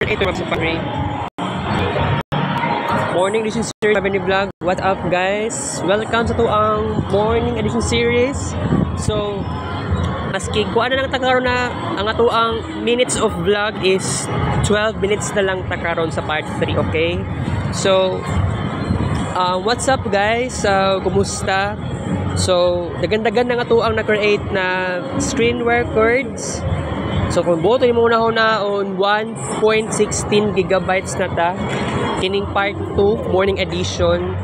Ito sa pag-ray. Morning edition series Avenue Vlog. What up guys? Welcome sa ang morning edition series. So, maski kung ano lang takaroon na ang ang minutes of vlog is 12 minutes na lang takaroon sa part 3, okay? So, what's up guys? Kumusta? So, dagan-dagan na ang na-create na screen records. So, kung boto yung muna on 1.16 gigabytes na ta, kining part 2, morning edition.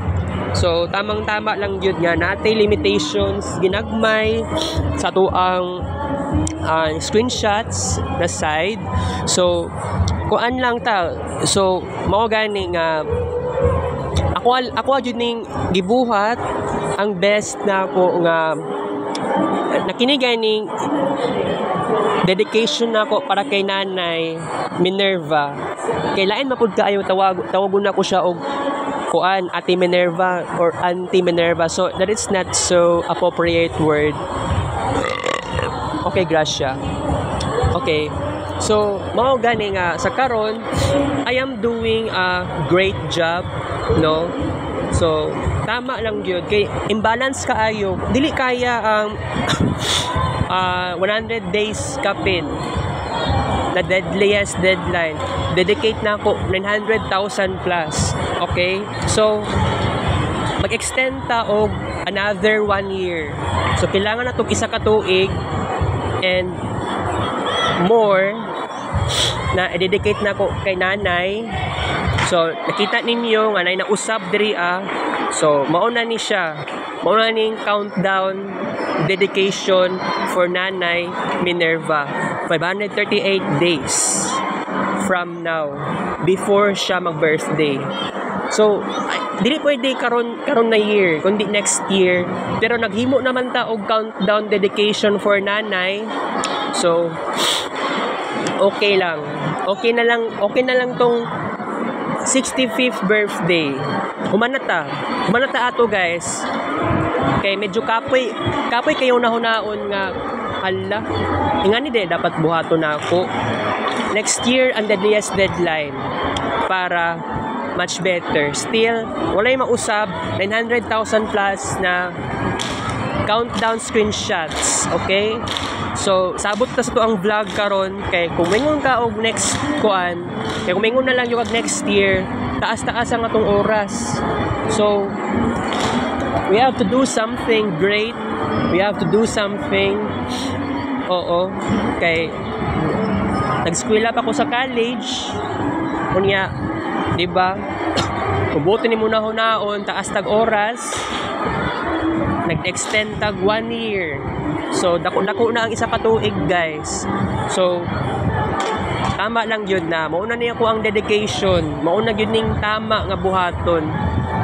So, tamang-tama lang yun nga. Natay limitations, ginagmay sa ang screenshots na side. So, kuan lang ta. So, mao gani nga ako jud ning gibuhat ang best na ako nga nakinigay ning dedication na ako para kay Nanay Minerva. Kailain mapud kaayo tawagon na ko siya og kuan Ate Minerva or Auntie Minerva. So that is not so appropriate word. Okay, Gracia. Okay. So mao gani nga sa karon I am doing a great job, no? So tama lang gyud kay imbalance kaayo. Dili kaya ang 100 days kapin na deadliest deadline. Dedicate na ako 900,000 plus. Okay? So, mag-extend ta og another 1 year. So, kailangan na itong isa ka tuig and more na i-dedicate na ako kay nanay. So, nakita ninyo nga na usab diri So, mauna ni siya. Mauna ning countdown dedication for Nanay Minerva. 538 days from now before siya mag-birthday. So, dili pwede karon na year, kundi next year. Pero naghimo naman ta og countdown dedication for Nanay. So, okay lang. Okay na lang tong 65th birthday. Humanata ato guys. Kay medyo kapoy kayo nahunaon nga hala. Ingani de dapat buhato na ako. Next year ang deadliest deadline para much better. Still walay mausab 900,000 plus na countdown screenshots, okay? So sabot ta sa to ang vlog karon kay kung mingon ka og next kuan, kay kung mingon na lang yung next year, taas-taas ang atong oras. So we have to do something great. We have to do something. Oo. Kay nag-eskwela pa ako sa college. Kunya, 'di ba? Kubuto ni muna hunaon taas tag oras. Nag-extend tag 1 year. So dako na ang isa ka tuig, guys. So tama lang yun na mauna niya ko ang dedication. Mauna gyud ning tama nga buhaton.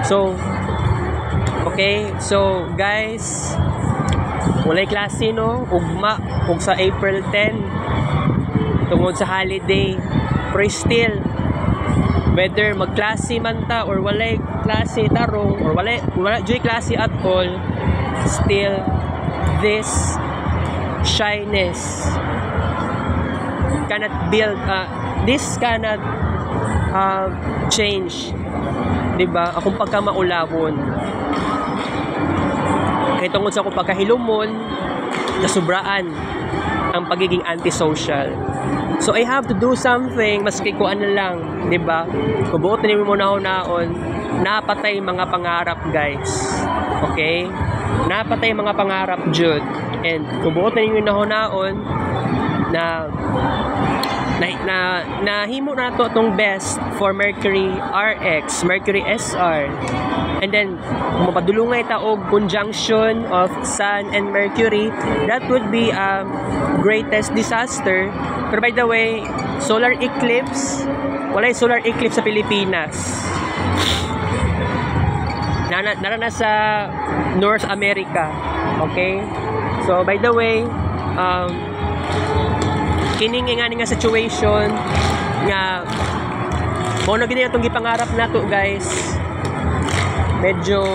So okay, so guys, walay klase no, ugma ug sa April 10 tungod sa holiday. Pero still, whether magklase man ta or walay klase tarong or wala joy klase at all, still this shyness cannot build this cannot change, 'di ba? Akong pagkamaulawon kay tungod sa akong pagkahilumon, nasubraan ang pagiging antisocial. So I have to do something maski ko ano lang, 'di ba? Kung buot ni mo naon, napatay mga pangarap, guys. Okay? Napatay mga pangarap jud. And kung buot ninyo naon na himo na to itong best for Mercury RX, Mercury SR. And then, kung mapadulungay ta og conjunction of Sun and Mercury, that would be a greatest disaster. Pero by the way, solar eclipse, walay solar eclipse sa Pilipinas. Narana sa North America. Okay? So, by the way, kining nga situation nga mo na gini atong gipangarap nato, guys. Medyo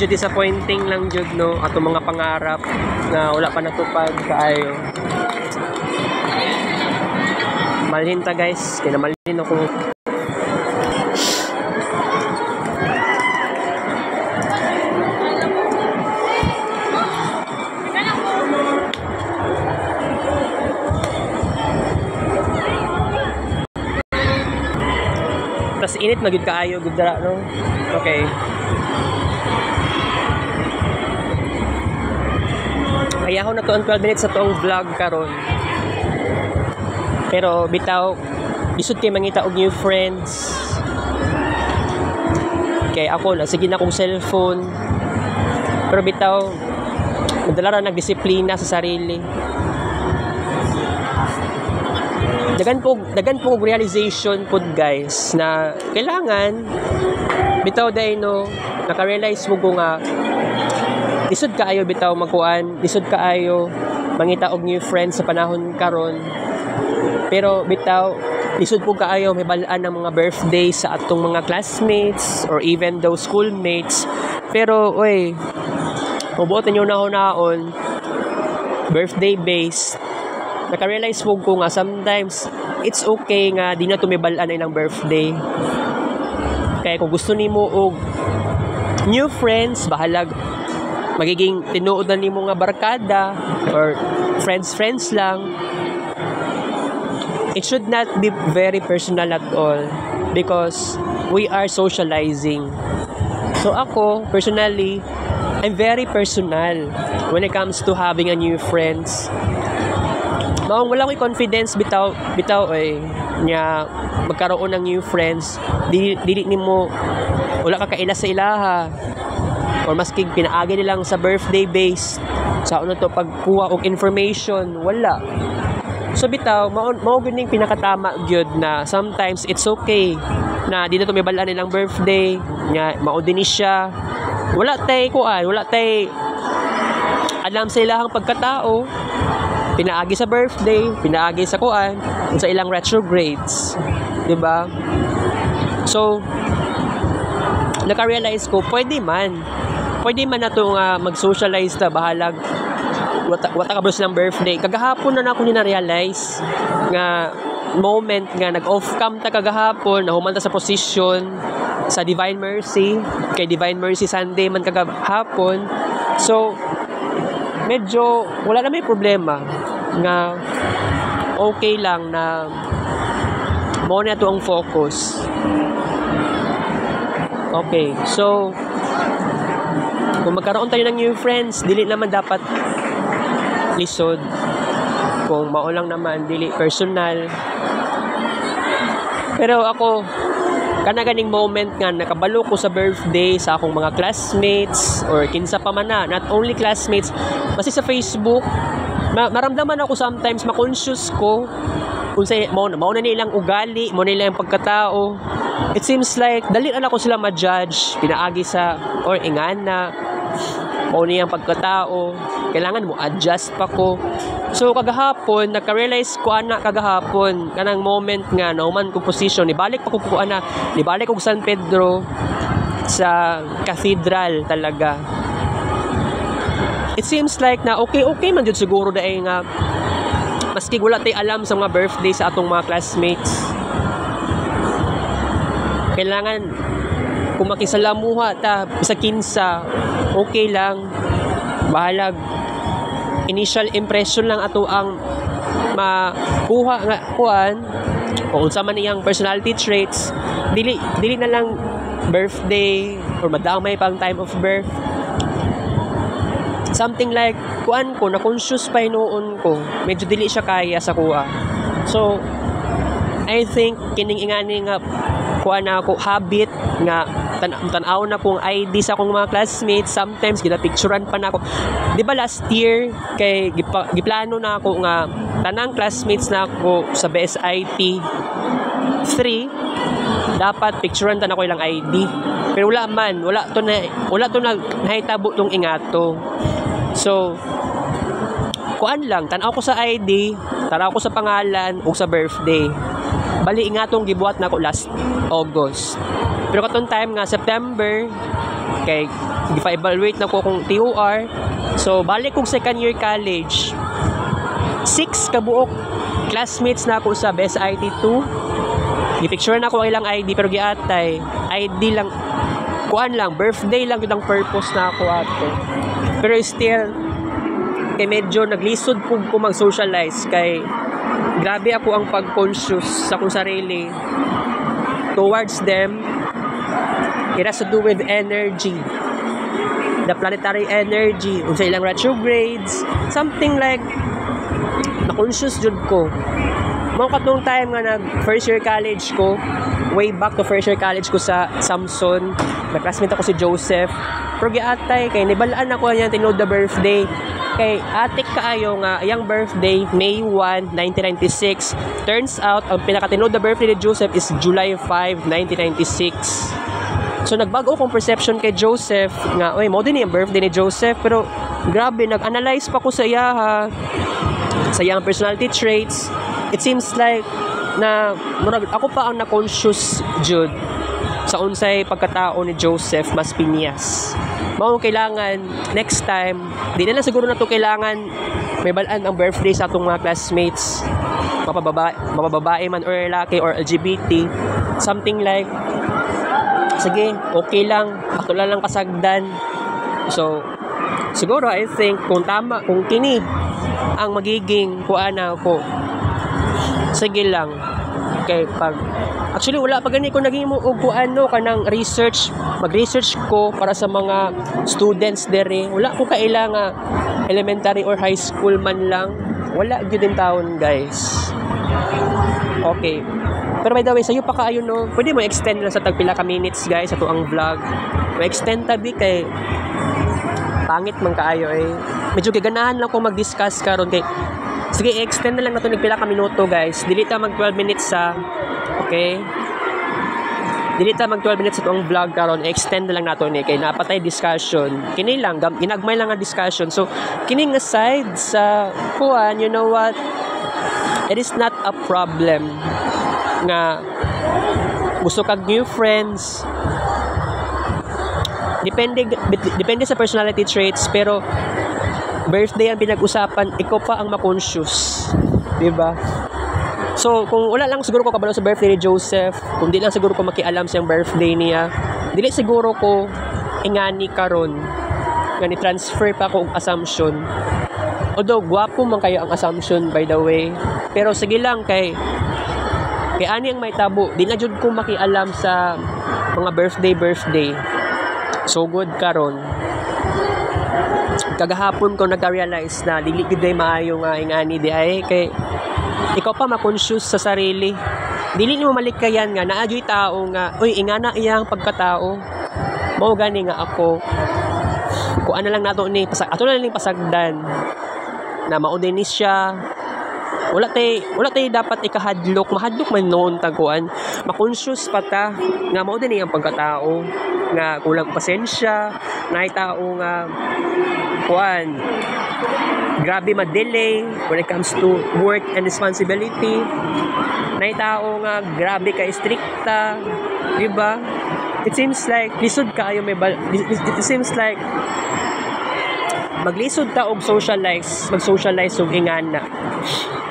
disappointing lang jud no ato mga pangarap na wala pa natupad kaayo. Kinamalhin ta guys. Kinamalhin ako. Tas init magud kaayo gud dara no. Okay. Ayaw na to ang 12 minutes sa toong vlog karon. Pero bitaw lisod kay mangita og new friends. Kay ako na sige na kong cellphone. Pero bitaw madala ra nagdisiplina sa sarili. Dagan po realization po guys na kailangan bitaw dai no naka-realize mo ko nga lisod kaayo bitaw magkuan, lisod kaayo mangita og new friends sa panahon karon. Pero bitaw lisod po kaayo may balaan ng mga birthday sa atong mga classmates or even those schoolmates. Pero oy, mabuot niyo naon birthday based. Naka-realize mo ko nga sometimes it's okay nga di na tumibalaan ay ng birthday. Kaya kung gusto nimo og new friends, bahalag magiging tinuod na nimo nga barkada or friends lang. It should not be very personal at all because we are socializing. So ako, personally, I'm very personal when it comes to having a new friends. Maong wala ko'y confidence bitaw nya magkaroon ng new friends. Dili nimo wala ka kaila sa ilaha. Or maski pinaagi nilang sa birthday base sa ano to pagkuha og information, wala. So bitaw mao gud ning pinakatama gyud na sometimes it's okay na di na tumibalaan nilang birthday nya mao din siya. Wala tay alam sa ilahang pagkatao. Pinaagi sa birthday, pinaagi sa kuan, sa ilang retrogrades, 'di ba? So naka-realize ko pwede man na to nga mag-socialize ta bahalag wata ka bros ng birthday. Kagahapon na ako na-realize nga moment nga nag-off cam ta kagahapon, nahuman ta sa position sa Divine Mercy, kay Divine Mercy Sunday man kagahapon. So medyo wala na may problema nga okay lang na mo na to ang focus. Okay, so kung magkaroon tayo ng new friends, dili naman dapat lisod. Kung mao lang naman, dili personal. Pero ako, kanaganing moment nga, nakabalo ko sa birthday sa akong mga classmates or kinsa pa man na, not only classmates, kasi sa Facebook, maramdaman ako sometimes, ma-conscious ko kung say, mao na nilang ugali, mao na nilang pagkatao. It seems like dali na ako sila ma-judge, pinaagi sa or ingana mao niyang pagkatao, kailangan mo adjust pa ko. So kagahapon nagka-realize ko ana kagahapon kanang moment nga nauman ko position, nibalik pa ko ana, nibalik ko San Pedro sa cathedral talaga. It seems like na okay man jud siguro daay nga maski wala tay alam sa mga birthday sa atong mga classmates. Kailangan kung makisalamuha ta sa kinsa, okay lang. Bahalag initial impression lang ato ang makuha nga kuan kung unsa man iyang personality traits. Dili na lang birthday or madamay pang time of birth. Something like kuan ko na conscious pa noon ko, medyo dili siya kaya sa kuha. So I think kining ingani nga kuan na ako habit nga tan-aw na kong ID sa akong mga classmates, sometimes gina-picturean pa na ako. Di ba last year kay giplano na ako nga tanang classmates na ako sa BSIT 3 dapat picturean tan ako ilang ID. Pero wala to na nahitabo tong ingato. So kuan lang, tanaw ko sa ID, tanaw ko sa pangalan o sa birthday. Bali nga tong gibuhat na ko last August. Pero katong time nga September kay gi-evaluate na ko kung TOR. So balik kong second year college. 6 ka buok classmates na ako sa Best IT2. Gipicture na ako ang ilang ID pero giatay. ID lang, kuan lang, birthday lang yun ang purpose na ako ato. Pero still, kay medyo naglisod po ko mag-socialize kay grabe ako ang pag-conscious sa akong sarili towards them. It has to do with energy, the planetary energy, unsa ilang retrogrades, something like na-conscious jud ko. Mga katong time nga nag first year college ko, way back to first year college ko sa Samson, nag-classmate ako si Joseph. Pero giatay kay nibalaan ako niya tinod the birthday. Kay atik kaayo nga iyang birthday May 1, 1996. Turns out ang pinakatinod the birthday ni Joseph is July 5, 1996. So nagbago akong perception kay Joseph nga oy mo din yung birthday ni Joseph, pero grabe nag-analyze pa ko sa iya sa iyang personality traits. It seems like na murag ako pa ang na-conscious jud sa unsay pagkatao ni Joseph Maspinias. Mao kailangan next time, di na lang siguro na to kailangan may balaan ang birthday sa atong mga classmates, mapababae man or lalaki or LGBT, something like sige, okay lang, ato lang kasagdan. So siguro I think kung tama, kung kini ang magiging kuana ko, sige lang. Okay, pag actually wala pa gani ko naghimo og kuano kanang research, mag-research ko para sa mga students dere. Wala ko kailangan elementary or high school man lang. Wala gyud din taon, guys. Okay. Pero by the way, sa'yo pa kaayo no, pwede mo extend lang sa tagpila ka minutes, guys, sa tuang vlog. Ma-extend tabi kay pangit man kaayo eh. Medyo gaganahan lang ko mag-discuss karon kay sige, extend na lang nato nagpila ka minuto, guys. Dili ta mag 12 minutes sa okay. Dili ta mag 12 minutes sa tuang vlog karon, extend na lang nato ni kay napatay discussion. Kini lang ginagmay lang ang discussion. So, kining aside sa kuan, you know what? It is not a problem nga gusto kag new friends, depende sa personality traits, pero birthday ang pinag-usapan, ikaw pa ang ma-conscious, diba? So kung wala lang siguro ko kabalo sa birthday ni Joseph, kung di lang siguro ko makialam sa birthday niya, dili siguro ko ingani karon nga ni transfer pa ko og assumption. Although gwapo man kayo ang assumption, by the way, pero sige lang kay ani ang may tabo, di na jud ko makialam sa mga birthday. So good karon. Kagahapon ko nagka-realize na dili gid day maayo nga ingani di ay kay ikaw pa ma-conscious sa sarili. Dili nimo malikayan nga naa jud tao nga uy ingana iyang pagkatao. Mao gani nga ako. Kung ano lang nato ni ato na lang pasagdan na mauni ni siya. Wala tay dapat ikahadlok, mahadlok man noon taguan. Ma-conscious pa ta nga mao din iyang pagkatao nga kulang pasensya, nay tao nga kuan grabe ma-delay when it comes to work and responsibility. Nay tao nga grabe ka strikta, di ba? It seems like lisod kaayo may it seems like maglisod ta og mag-socialize og ingana.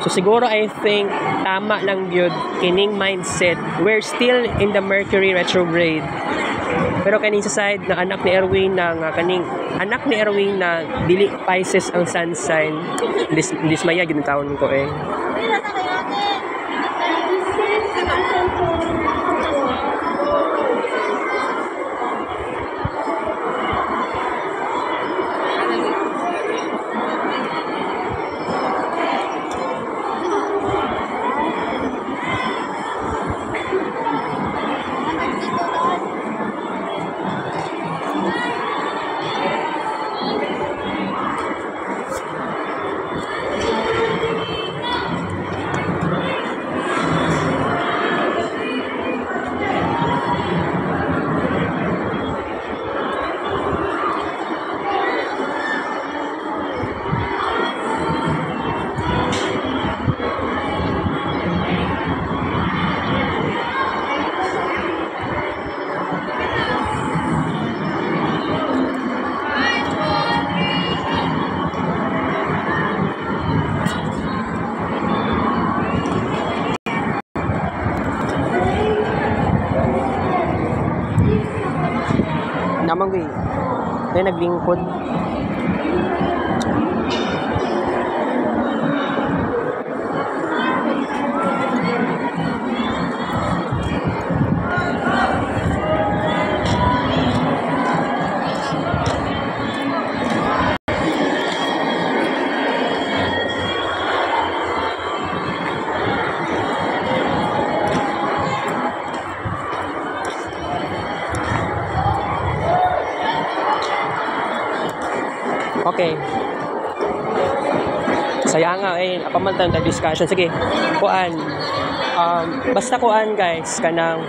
So siguro I think tama lang gyud kining mindset. We're still in the Mercury retrograde. Pero kaning sa side na anak ni Erwin na kaning anak ni Erwin na dili Pisces ang sun sign. Dismaya gyud taon ko eh. May naglingkod. Okay. Saya nga apamantan ta discussion. Sige. Kuan. Basta kuan guys kanang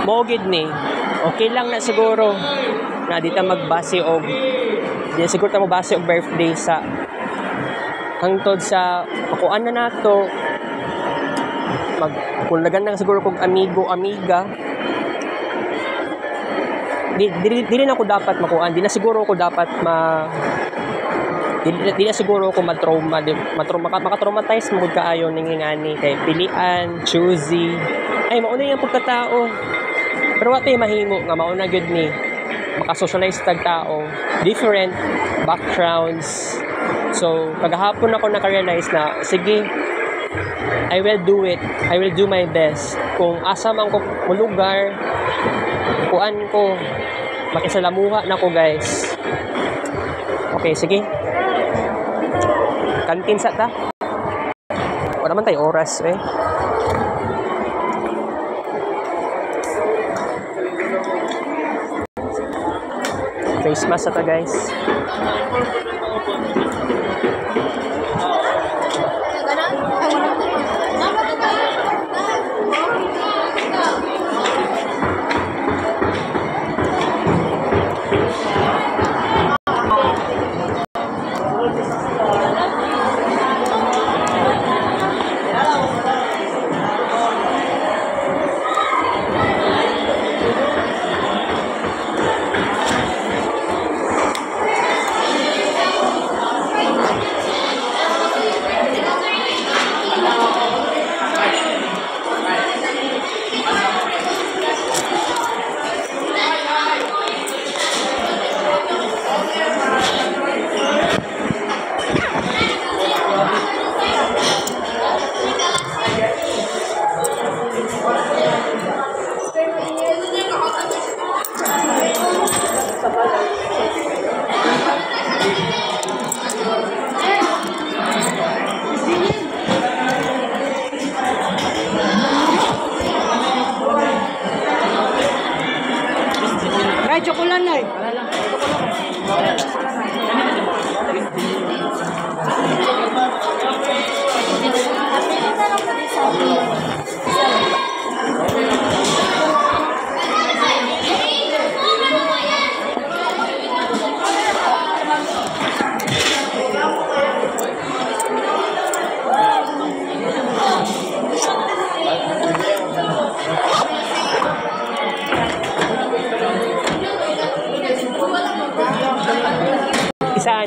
mogid ni. Okay lang na siguro na di ta magbase og di siguro ta magbase og birthday sa hangtod sa kuan na nato kung nagan siguro kog amigo amiga di na ako dapat makuan, di na siguro ako dapat di na siguro ako makatraumatize mo kaayo ning ingani kay pilian, choosy. Ay mao na yung pagkatao. Pero wate mahimo nga mao na gyud ni makasocialize tag tao, different backgrounds. So kagahapon ako naka-realize na sige, I will do it. I will do my best. Kung asa man ko lugar, kuan ko makisalamuha na ko guys. Okay, sige. Kantin sa ta. Wala man tayo oras face mask sa ta guys. Chocolate na isa.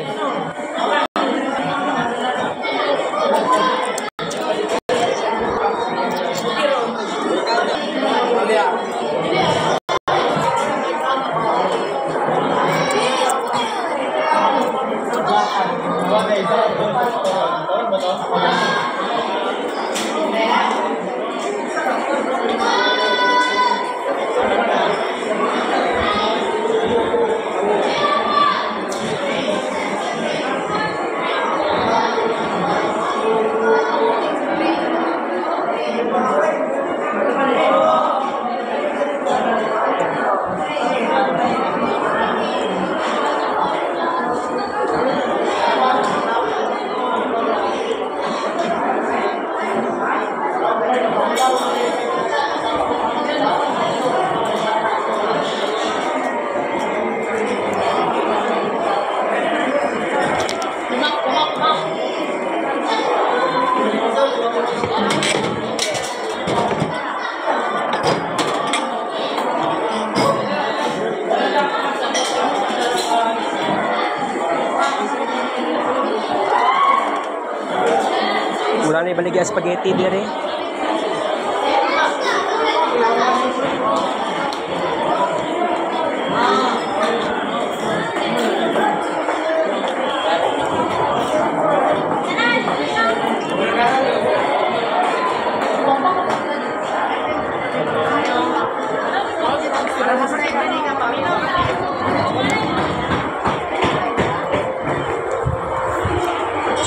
Wala na ibaligya spaghetti dire.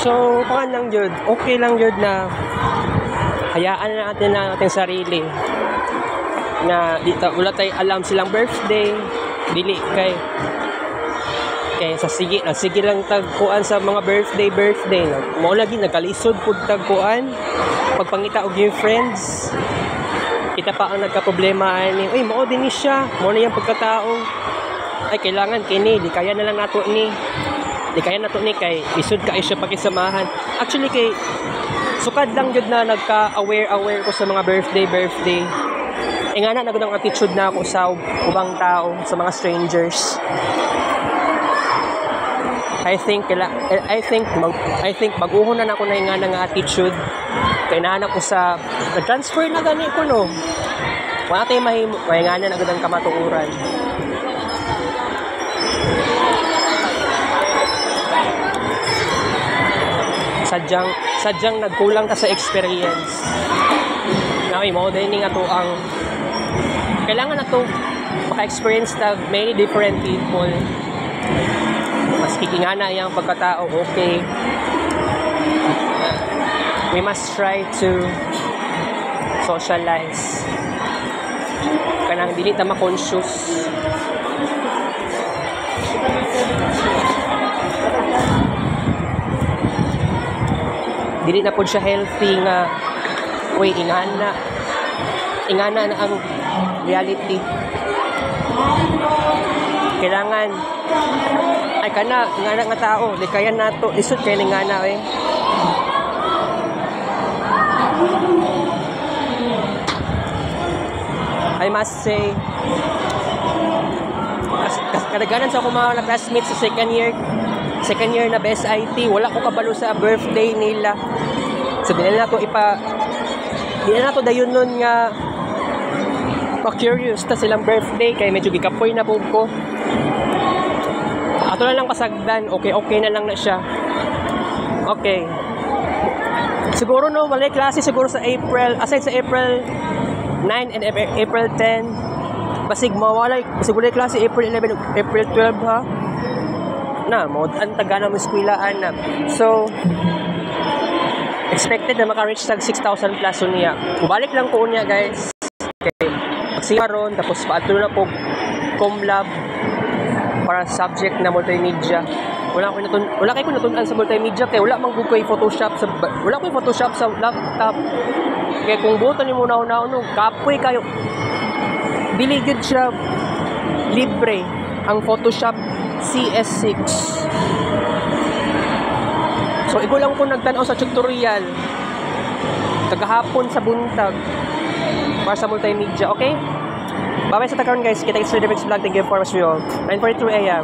So, kuan lang jud. Okay lang jud na hayaan na natin ang ating sarili na dito wala tay alam silang birthday, dili kay sa sige lang tagkuan sa mga birthday mo lagi nagkalisod pud tagkuan pagpangita og yung friends kita pa ang nagka-problema ani uy mao din ni siya mo na yung pagkatao ay kailangan kini di kaya na lang nato ni kay isud ka siya pakisamahan actually kay sukad lang jud na nagka-aware ko sa mga birthday ingana na gud ang attitude na ako sa ubang tao sa mga strangers. I think baguhon na ako na ingana nga attitude kay naanak ko sa transfer na gani ko no wala tay mahimo ingana na gud ang kamatuoran. Sadyang nagkulang ka sa experience. Naoy mo din nga to ang kailangan na to maka-experience na many different people. Mas kikingana yung pagkatao, okay. We must try to socialize. Kanang dili ta ma-conscious. Dili na po siya healthy nga uy, ingana na ang reality. Kailangan ay kana ingana nga tao di kaya nato isud kay ingana I must say kadaganan sa akong mga classmates sa second year na best IT wala ko kabalo sa birthday nila so di na to dayon nun nga pa-curious ta silang birthday kay medyo gikapoy na po ko ato na lang pasagdan okay na lang na siya okay siguro no walay klase siguro sa April aside sa April 9 and April 10 basig walay klase April 11 April 12 ha na mo ang taga mo eskwelaan na so expected na maka-reach tag 6,000 plus niya. Balik lang ko niya guys. Okay. Magsimaron tapos paato na po com lab para subject na multimedia. Wala kay ko natunan sa multimedia kay wala man gud koy Photoshop sa laptop. Kaya kung buto ni mo nauna kapoy kayo. Dili gud siya libre ang Photoshop CS6. So, iko lang po nagtanaw sa tutorial kagahapon sa buntag para sa multimedia, okay? Bye-bye sa takaron guys. Kita sa next vlog. Thank you for watching. 9:42 AM.